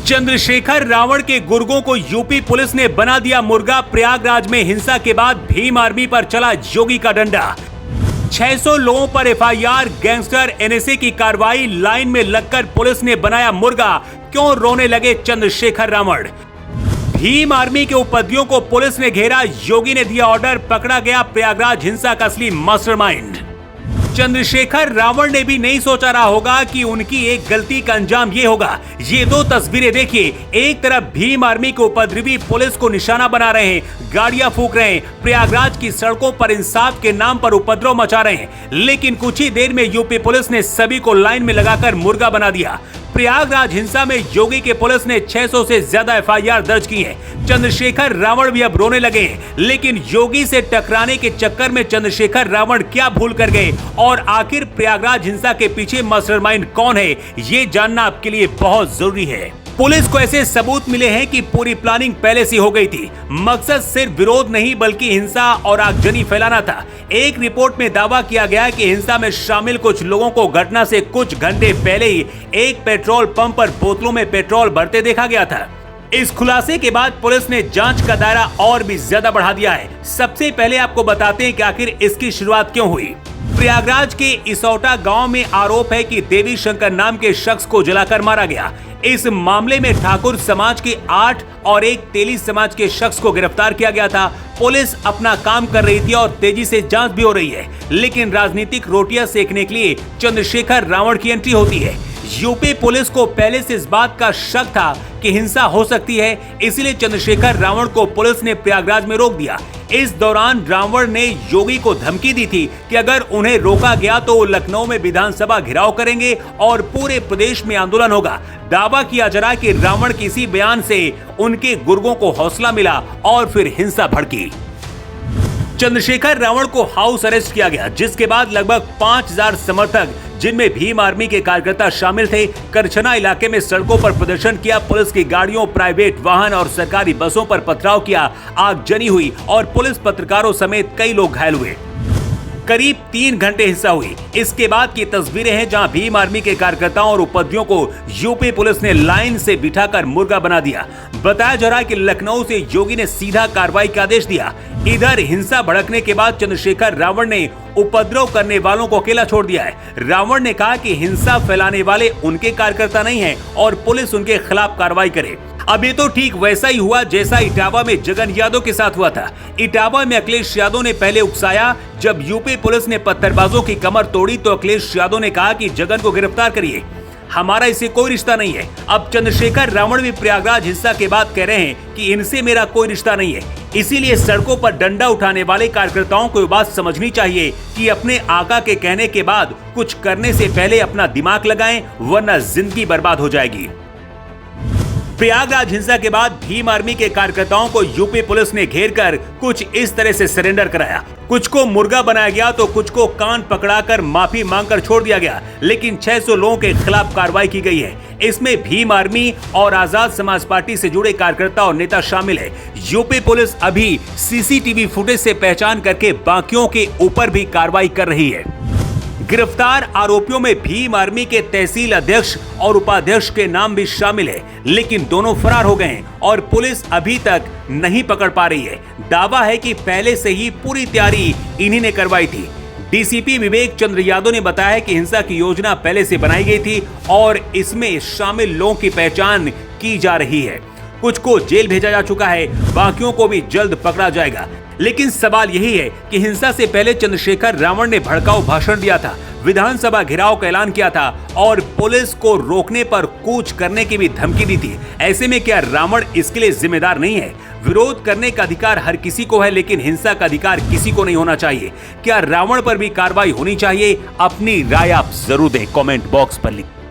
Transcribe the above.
चंद्रशेखर रावण के गुर्गों को UP police ने बना दिया मुर्गा। प्रयागराज में हिंसा के बाद भीम आर्मी पर चला योगी का डंडा। 600 लोगों पर एफआईआर, गैंगस्टर एनएसए की कार्रवाई, लाइन में लगकर पुलिस ने बनाया मुर्गा। क्यों रोने लगे चंद्रशेखर रावण? भीम आर्मी के उपद्रवियों को पुलिस ने घेरा, योगी ने दिया ऑर्डर, पकड़ा गया प्रयागराज हिंसा का असली मास्टरमाइंड। चंद्रशेखर रावण ने भी नहीं सोचा रहा होगा कि उनकी एक गलती का अंजाम ये होगा। ये दो तस्वीरें देखिए, एक तरफ भीम आर्मी के उपद्रवी पुलिस को निशाना बना रहे हैं, गाड़ियां फूंक रहे हैं, प्रयागराज की सड़कों पर इंसाफ के नाम पर उपद्रव मचा रहे हैं, लेकिन कुछ ही देर में यूपी पुलिस ने सभी को लाइन में लगाकर मुर्गा बना दिया। प्रयागराज हिंसा में योगी के पुलिस ने 600 से ज्यादा एफआईआर दर्ज की है। चंद्रशेखर रावण भी अब रोने लगे हैं, लेकिन योगी से टकराने के चक्कर में चंद्रशेखर रावण क्या भूल कर गए और आखिर प्रयागराज हिंसा के पीछे मास्टरमाइंड कौन है, ये जानना आपके लिए बहुत जरूरी है। पुलिस को ऐसे सबूत मिले हैं कि पूरी प्लानिंग पहले से हो गई थी। मकसद सिर्फ विरोध नहीं बल्कि हिंसा और आगजनी फैलाना था। एक रिपोर्ट में दावा किया गया कि हिंसा में शामिल कुछ लोगों को घटना से कुछ घंटे पहले ही एक पेट्रोल पंप पर बोतलों में पेट्रोल भरते देखा गया था। इस खुलासे के बाद पुलिस ने जांच का दायरा और भी ज्यादा बढ़ा दिया है। सबसे पहले आपको बताते हैं कि आखिर इसकी शुरुआत क्यों हुई। प्रयागराज के इसौटा गांव में आरोप है कि देवी शंकर नाम के शख्स को जलाकर मारा गया। इस मामले में ठाकुर समाज के 8 और एक तेली समाज के शख्स को गिरफ्तार किया गया था। पुलिस अपना काम कर रही थी और तेजी से जांच भी हो रही है, लेकिन राजनीतिक रोटियां सेकने के लिए चंद्रशेखर रावण की एंट्री होती है। यूपी पुलिस को पहले से इस बात का शक था कि हिंसा हो सकती है, इसलिए चंद्रशेखर रावण को पुलिस ने प्रयागराज में रोक दिया। इस दौरान रावण ने योगी को धमकी दी थी कि अगर उन्हें रोका गया तो वो लखनऊ में विधानसभा घेराव करेंगे और पूरे प्रदेश में आंदोलन होगा। दावा किया जा रहा है कि रावण के इसी बयान से उनके गुर्गों को हौसला मिला और फिर हिंसा भड़की। चंद्रशेखर रावण को हाउस अरेस्ट किया गया, जिसके बाद लगभग 5000 समर्थक, जिनमें भीम आर्मी के कार्यकर्ता शामिल थे, करछना इलाके में सड़कों पर प्रदर्शन किया। पुलिस की गाड़ियों, प्राइवेट वाहन और सरकारी बसों पर पथराव किया, आगजनी हुई और पुलिस पत्रकारों समेत कई लोग घायल हुए। करीब 3 घंटे हिंसा हुई। इसके बाद की तस्वीरें हैं जहां भीम आर्मी के कार्यकर्ताओं और उपद्रवियों को यूपी पुलिस ने लाइन से बिठाकर मुर्गा बना दिया। बताया जा रहा है कि लखनऊ से योगी ने सीधा कार्रवाई का आदेश दिया। इधर हिंसा भड़कने के बाद चंद्रशेखर रावण ने उपद्रव करने वालों को अकेला छोड़ दिया है। रावण ने कहा कि हिंसा फैलाने वाले उनके कार्यकर्ता नहीं हैं और पुलिस उनके खिलाफ कार्रवाई करे। अब ये तो ठीक वैसा ही हुआ जैसा इटावा में जगन यादव के साथ हुआ था। इटावा में अखिलेश यादव ने पहले उकसाया। जब यूपी पुलिस ने पत्थरबाजों की कमर तोड़ी तो अखिलेश यादव ने कहा कि जगन को गिरफ्तार करिए, हमारा इससे कोई रिश्ता नहीं है। अब चंद्रशेखर रावण भी प्रयागराज हिंसा के बाद कह रहे हैं कि इनसे मेरा कोई रिश्ता नहीं है। इसीलिए सड़कों पर डंडा उठाने वाले कार्यकर्ताओं को ये बात समझनी चाहिए कि अपने आका के कहने के बाद कुछ करने से पहले अपना दिमाग लगाएं, वरना जिंदगी बर्बाद हो जाएगी। प्रयागराज हिंसा के बाद भीम आर्मी के कार्यकर्ताओं को यूपी पुलिस ने घेरकर कुछ इस तरह से सरेंडर कराया। कुछ को मुर्गा बनाया गया तो कुछ को कान पकड़ाकर माफी मांगकर छोड़ दिया गया, लेकिन 600 लोगों के खिलाफ कार्रवाई की गई है। इसमें भीम आर्मी और आजाद समाज पार्टी से जुड़े कार्यकर्ता और नेता शामिल है। यूपी पुलिस अभी सीसीटीवी फुटेज से पहचान करके बाकियों के ऊपर भी कार्रवाई कर रही है। गिरफ्तार आरोपियों में भीम आर्मी के तहसील अध्यक्ष और उपाध्यक्ष के नाम भी शामिल है, लेकिन दोनों फरार हो गए हैं और पुलिस अभी तक नहीं पकड़ पा रही है। दावा है कि पहले से ही पूरी तैयारी इन्हीं ने करवाई थी। डीसीपी विवेक चंद्र यादव ने बताया कि हिंसा की योजना पहले से बनाई गई थी और इसमें शामिल लोगों की पहचान की जा रही है। कुछ को जेल भेजा जा चुका है, बाकियों को भी जल्द पकड़ा जाएगा। लेकिन सवाल यही है कि हिंसा से पहले चंद्रशेखर रावण ने भड़काऊ भाषण दिया था, विधानसभा घेराव का ऐलान किया था और पुलिस को रोकने पर कूच करने की भी धमकी दी थी। ऐसे में क्या रावण इसके लिए जिम्मेदार नहीं है? विरोध करने का अधिकार हर किसी को है, लेकिन हिंसा का अधिकार किसी को नहीं होना चाहिए। क्या रावण पर भी कार्रवाई होनी चाहिए? अपनी राय आप जरूर दें, कमेंट बॉक्स पर लिखें।